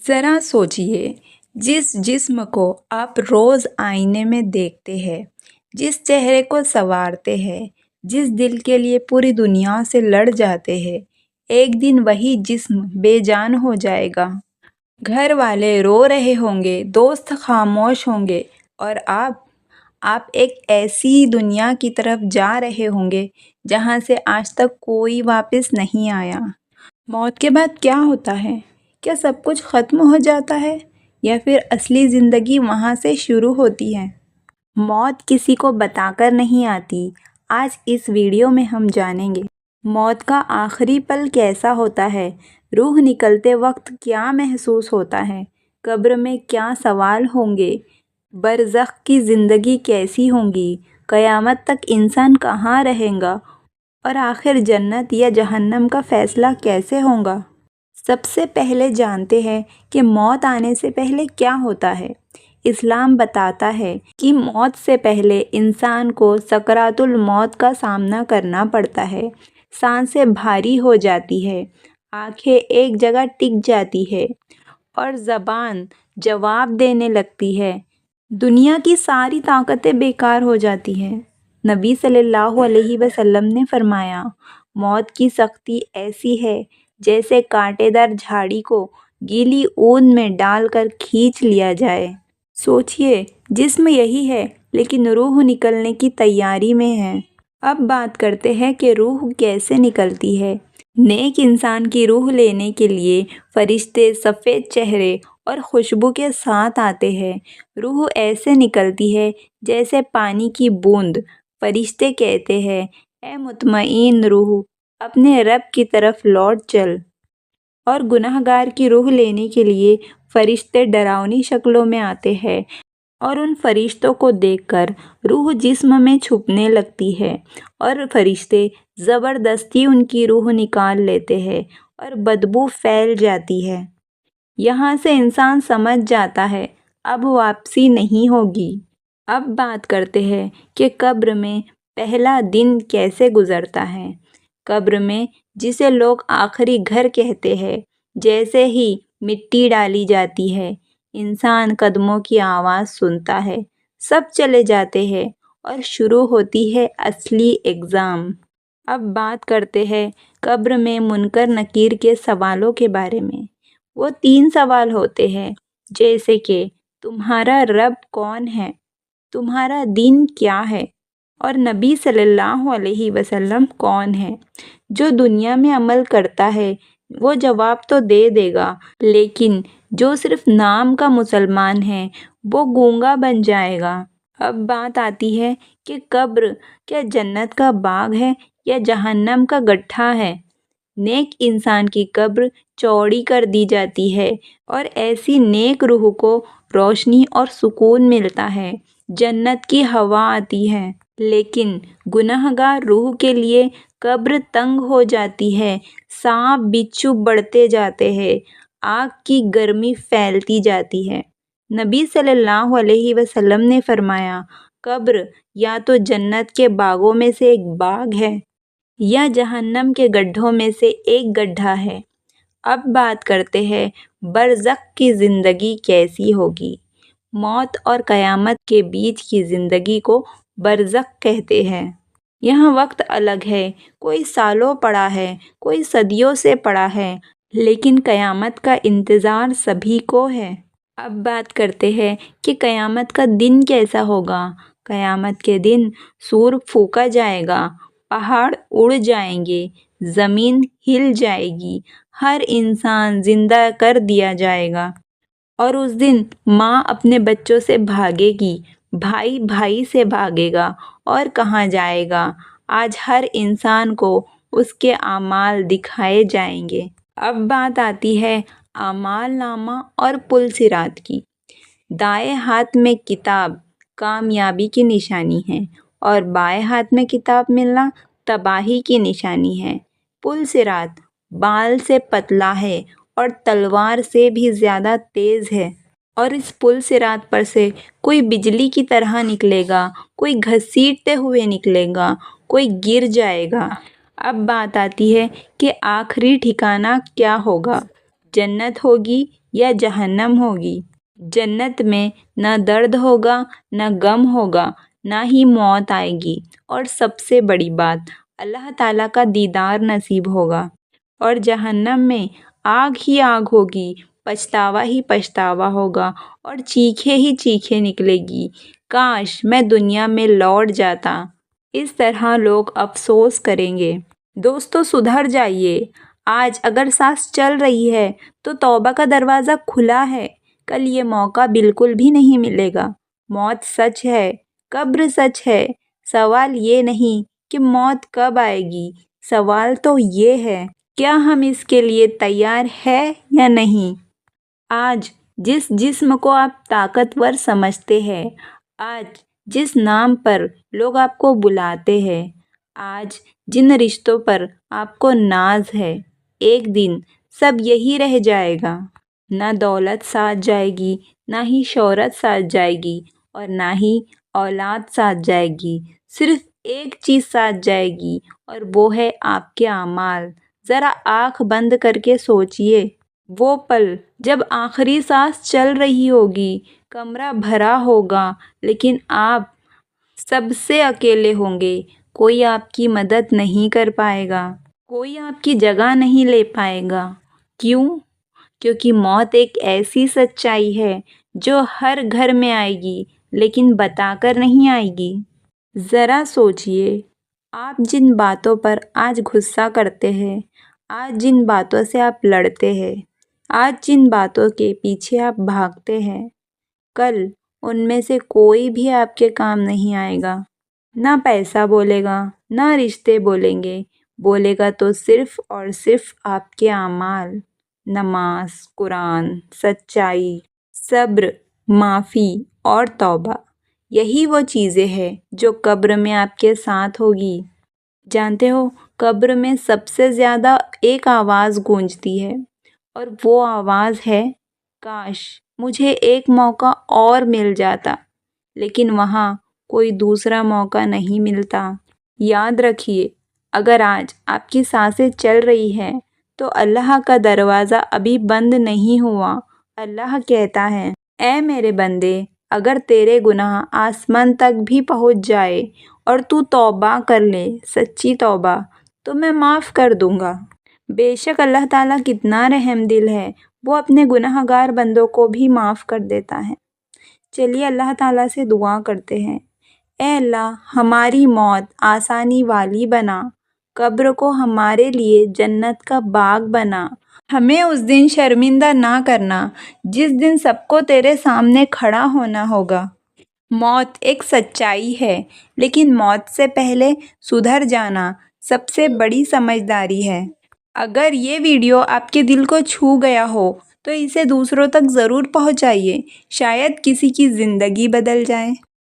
ذرا سوچئے، جس جسم کو آپ روز آئینے میں دیکھتے ہیں، جس چہرے کو سنوارتے ہیں، جس دل کے لیے پوری دنیا سے لڑ جاتے ہیں، ایک دن وہی جسم بے جان ہو جائے گا۔ گھر والے رو رہے ہوں گے، دوست خاموش ہوں گے، اور آپ ایک ایسی دنیا کی طرف جا رہے ہوں گے جہاں سے آج تک کوئی واپس نہیں آیا۔ موت کے بعد کیا ہوتا ہے؟ کیا سب کچھ ختم ہو جاتا ہے یا پھر اصلی زندگی وہاں سے شروع ہوتی ہے؟ موت کسی کو بتا کر نہیں آتی۔ آج اس ویڈیو میں ہم جانیں گے موت کا آخری پل کیسا ہوتا ہے، روح نکلتے وقت کیا محسوس ہوتا ہے، قبر میں کیا سوال ہوں گے، برزخ کی زندگی کیسی ہوگی، قیامت تک انسان کہاں رہے گا، اور آخر جنت یا جہنم کا فیصلہ کیسے ہوگا۔ سب سے پہلے جانتے ہیں کہ موت آنے سے پہلے کیا ہوتا ہے۔ اسلام بتاتا ہے کہ موت سے پہلے انسان کو سکرات الموت کا سامنا کرنا پڑتا ہے۔ سانسیں بھاری ہو جاتی ہے، آنکھیں ایک جگہ ٹک جاتی ہے اور زبان جواب دینے لگتی ہے۔ دنیا کی ساری طاقتیں بیکار ہو جاتی ہیں۔ نبی صلی اللہ علیہ وسلم نے فرمایا، موت کی سختی ایسی ہے جیسے کانٹے دار جھاڑی کو گیلی اون میں ڈال کر کھینچ لیا جائے۔ سوچئے، جسم یہی ہے لیکن روح نکلنے کی تیاری میں ہے۔ اب بات کرتے ہیں کہ روح کیسے نکلتی ہے۔ نیک انسان کی روح لینے کے لیے فرشتے سفید چہرے اور خوشبو کے ساتھ آتے ہیں۔ روح ایسے نکلتی ہے جیسے پانی کی بوند۔ فرشتے کہتے ہیں، اے مطمئن روح، اپنے رب کی طرف لوٹ چل۔ اور گنہگار کی روح لینے کے لیے فرشتے ڈراؤنی شکلوں میں آتے ہیں، اور ان فرشتوں کو دیکھ کر روح جسم میں چھپنے لگتی ہے، اور فرشتے زبردستی ان کی روح نکال لیتے ہیں اور بدبو پھیل جاتی ہے۔ یہاں سے انسان سمجھ جاتا ہے اب واپسی نہیں ہوگی۔ اب بات کرتے ہیں کہ قبر میں پہلا دن کیسے گزرتا ہے۔ قبر میں، جسے لوگ آخری گھر کہتے ہیں، جیسے ہی مٹی ڈالی جاتی ہے، انسان قدموں کی آواز سنتا ہے، سب چلے جاتے ہیں اور شروع ہوتی ہے اصلی ایگزام۔ اب بات کرتے ہیں قبر میں منکر نکیر کے سوالوں کے بارے میں۔ وہ 3 سوال ہوتے ہیں، جیسے کہ تمہارا رب کون ہے، تمہارا دین کیا ہے، اور نبی صلی اللہ علیہ وسلم کون ہے۔ جو دنیا میں عمل کرتا ہے وہ جواب تو دے دے گا، لیکن جو صرف نام کا مسلمان ہے وہ گونگا بن جائے گا۔ اب بات آتی ہے کہ قبر کیا جنت کا باغ ہے یا جہنم کا گٹھا ہے۔ نیک انسان کی قبر چوڑی کر دی جاتی ہے اور ایسی نیک روح کو روشنی اور سکون ملتا ہے، جنت کی ہوا آتی ہے۔ لیکن گنہگار روح کے لیے قبر تنگ ہو جاتی ہے، سانپ بچھو بڑھتے جاتے ہیں، آگ کی گرمی پھیلتی جاتی ہے۔ نبی صلی اللہ علیہ وسلم نے فرمایا، قبر یا تو جنت کے باغوں میں سے ایک باغ ہے یا جہنم کے گڈھوں میں سے ایک گڈھا ہے۔ اب بات کرتے ہیں برزخ کی زندگی کیسی ہوگی۔ موت اور قیامت کے بیچ کی زندگی کو برزخ کہتے ہیں۔ یہاں وقت الگ ہے، کوئی سالوں پڑا ہے، کوئی صدیوں سے پڑا ہے، لیکن قیامت کا انتظار سبھی کو ہے۔ اب بات کرتے ہیں کہ قیامت کا دن کیسا ہوگا۔ قیامت کے دن سور پھونکا جائے گا، پہاڑ اڑ جائیں گے، زمین ہل جائے گی، ہر انسان زندہ کر دیا جائے گا۔ اور اس دن ماں اپنے بچوں سے بھاگے گی، بھائی بھائی سے بھاگے گا، اور کہاں جائے گا۔ آج ہر انسان کو اس کے اعمال دکھائے جائیں گے۔ اب بات آتی ہے اعمال نامہ اور پل صراط کی۔ دائیں ہاتھ میں کتاب کامیابی کی نشانی ہے، اور بائیں ہاتھ میں کتاب ملنا تباہی کی نشانی ہے۔ پل صراط بال سے پتلا ہے اور تلوار سے بھی زیادہ تیز ہے، اور اس پل صراط پر سے کوئی بجلی کی طرح نکلے گا، کوئی گھسیٹتے ہوئے نکلے گا، کوئی گر جائے گا۔ اب بات آتی ہے کہ آخری ٹھکانہ کیا ہوگا، جنت ہوگی یا جہنم ہوگی۔ جنت میں نہ درد ہوگا، نہ غم ہوگا، نہ ہی موت آئے گی، اور سب سے بڑی بات اللہ تعالیٰ کا دیدار نصیب ہوگا۔ اور جہنم میں آگ ہی آگ ہوگی، پچھتاوا ہی پچھتاوا ہوگا، اور چیخیں ہی چیخیں نکلے گی، کاش میں دنیا میں لوٹ جاتا۔ اس طرح لوگ افسوس کریں گے۔ دوستو سدھر جائیے۔ آج اگر سانس چل رہی ہے تو توبہ کا دروازہ کھلا ہے، کل یہ موقع بالکل بھی نہیں ملے گا۔ موت سچ ہے، قبر سچ ہے۔ سوال یہ نہیں کہ موت کب آئے گی، سوال تو یہ ہے کیا ہم اس کے لیے تیار ہیں یا نہیں۔ آج جس جسم کو آپ طاقتور سمجھتے ہیں، آج جس نام پر لوگ آپ کو بلاتے ہیں، آج جن رشتوں پر آپ کو ناز ہے، ایک دن سب یہی رہ جائے گا۔ نہ دولت ساتھ جائے گی، نہ ہی شہرت ساتھ جائے گی، اور نہ ہی اولاد ساتھ جائے گی۔ صرف ایک چیز ساتھ جائے گی، اور وہ ہے آپ کے اعمال۔ ذرا آنکھ بند کر کے سوچئے، وہ پل جب آخری سانس چل رہی ہوگی، کمرہ بھرا ہوگا، لیکن آپ سب سے اکیلے ہوں گے۔ کوئی آپ کی مدد نہیں کر پائے گا، کوئی آپ کی جگہ نہیں لے پائے گا۔ کیوں؟ کیونکہ موت ایک ایسی سچائی ہے جو ہر گھر میں آئے گی، لیکن بتا کر نہیں آئے گی۔ ذرا سوچئے، آپ جن باتوں پر آج غصہ کرتے ہیں، آج جن باتوں سے آپ لڑتے ہیں، آج جن باتوں کے پیچھے آپ بھاگتے ہیں، کل ان میں سے کوئی بھی آپ کے کام نہیں آئے گا۔ نہ پیسہ بولے گا، نہ رشتے بولیں گے، بولے گا تو صرف اور صرف آپ کے اعمال۔ نماز، قرآن، سچائی، صبر، معافی اور توبہ، یہی وہ چیزیں ہیں جو قبر میں آپ کے ساتھ ہوگی۔ جانتے ہو، قبر میں سب سے زیادہ ایک آواز گونجتی ہے، اور وہ آواز ہے، کاش مجھے ایک موقع اور مل جاتا۔ لیکن وہاں کوئی دوسرا موقع نہیں ملتا۔ یاد رکھیے، اگر آج آپ کی سانسیں چل رہی ہیں تو اللہ کا دروازہ ابھی بند نہیں ہوا۔ اللہ کہتا ہے، اے میرے بندے، اگر تیرے گناہ آسمان تک بھی پہنچ جائے اور تو توبہ کر لے، سچی توبہ، تو میں معاف کر دوں گا۔ بے شک اللہ تعالیٰ کتنا رحم دل ہے، وہ اپنے گناہ گار بندوں کو بھی معاف کر دیتا ہے۔ چلیے اللہ تعالیٰ سے دعا کرتے ہیں، اے اللہ ہماری موت آسانی والی بنا، قبر کو ہمارے لیے جنت کا باغ بنا۔ ہمیں اس دن شرمندہ نہ کرنا جس دن سب کو تیرے سامنے کھڑا ہونا ہوگا۔ موت ایک سچائی ہے، لیکن موت سے پہلے سدھر جانا سب سے بڑی سمجھداری ہے۔ اگر یہ ویڈیو آپ کے دل کو چھو گیا ہو تو اسے دوسروں تک ضرور پہنچائیے، شاید کسی کی زندگی بدل جائے۔